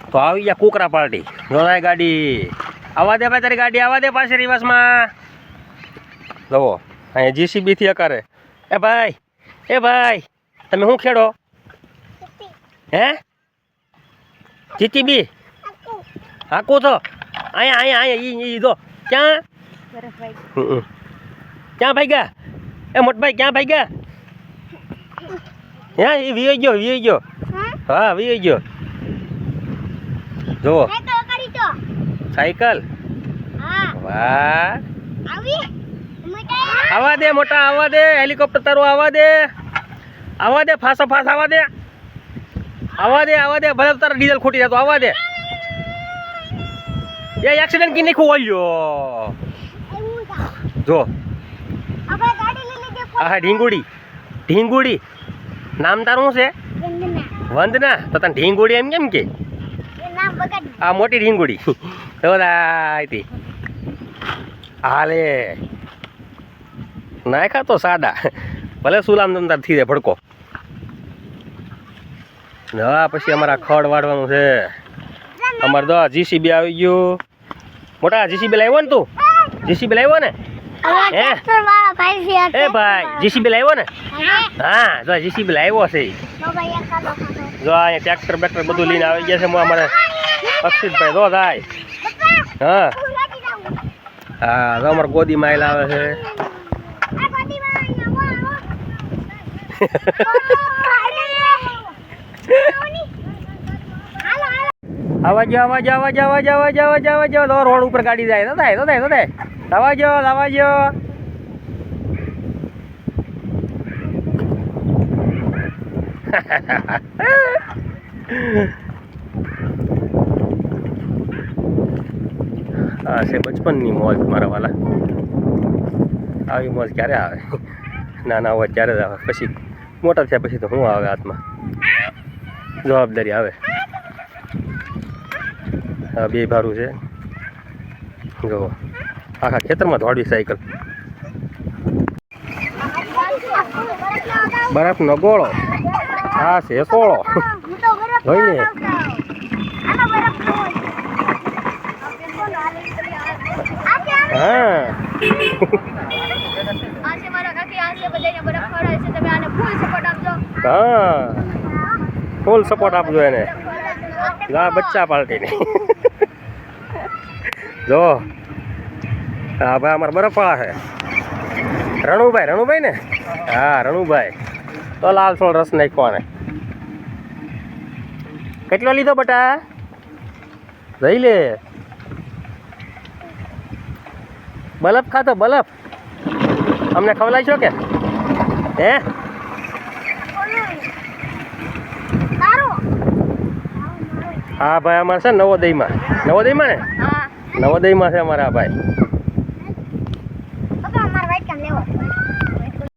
તો આવી ગયા કુકરા પાર્ટી જોડાય ગાડી આવા દે ભાઈ તારી ગાડી આવા દે પાસે રિવર્સમાં જુઓ અહીંયા જીસીબી થી અકારે એ ભાઈ તમે શું ખેડો હે જીસીબી હાકું તો અહીંયા ઈ જો ક્યાં ક્યાં ભાગ્યા એ મોટભાઈ ક્યાં ભાગ્યા હે એ વી ગયો હા વી ગયો જો સાયકલ વાહ આવા દે મોટા આવા દે હેલિકોપ્ટર તારું આવા દે ફાસ આવા દે ભલે તારા ડીઝલ ખોટી જાય તો આવા દે એ એક્સિડન્ટ કી નહીં ખોવાયો જો હા ઢીંગુડી નામ તારું છે વંદના તો તને ઢીંગુડી એમ કેમ કે આ મોટી ઢીંગુડી હતી હાલે નાખા તો સાડા ભલે સુલામ તમતાર થી જાય ભડકો હા પછી અમારા ખડ વાળવાનું છે અમારે તો જીસીબી આવી ગયું મોટા જીસીબી લાવ્યો ને તું જીસીબી લાવ્યો ને એ ભાઈ જીસીબી લાવ્યો ને હા જો જીસીબી લાવ્યો છે જો અહીંયા ટ્રેક્ટર બેક્ટર બધું લઈને આવી ગયા છે અમારે અક્ષિતભાઈ જો થાય હા જો અમારે ગોદી માઇલ આવે છે આવા રોડ ઉપર ગાડી જાય તો આવા જો હા છે બચપનની મોજ મારા વાલા આવી મોજ ક્યારે આવે નાના હોય ત્યારે જ આવે પછી મોટા થયા પછી તો શું આવે હાથમાં જવાબદારી આવે હા બે ભારું છે જો આખા ખેતરમાં દોડવી સાયકલ બરફનો ગોળો હા છે સોળો જોઈ ને હા ફૂલ સપોર્ટ આપજો એને બચ્ચા પાર્ટીને જો હા ભાઈ અમારા બરફવાળા છે રણુભાઈ ને હા રણુભાઈ તો લાલ સોળ રસ નાખવાને કેટલો લીધો બટા જઈ લે બલફ ખાતો બલફ અમને ખવડાવશો કે હે હા ભાઈ અમારે છે નવોદયમાં ને નવોદયમાં છે અમારા ભાઈ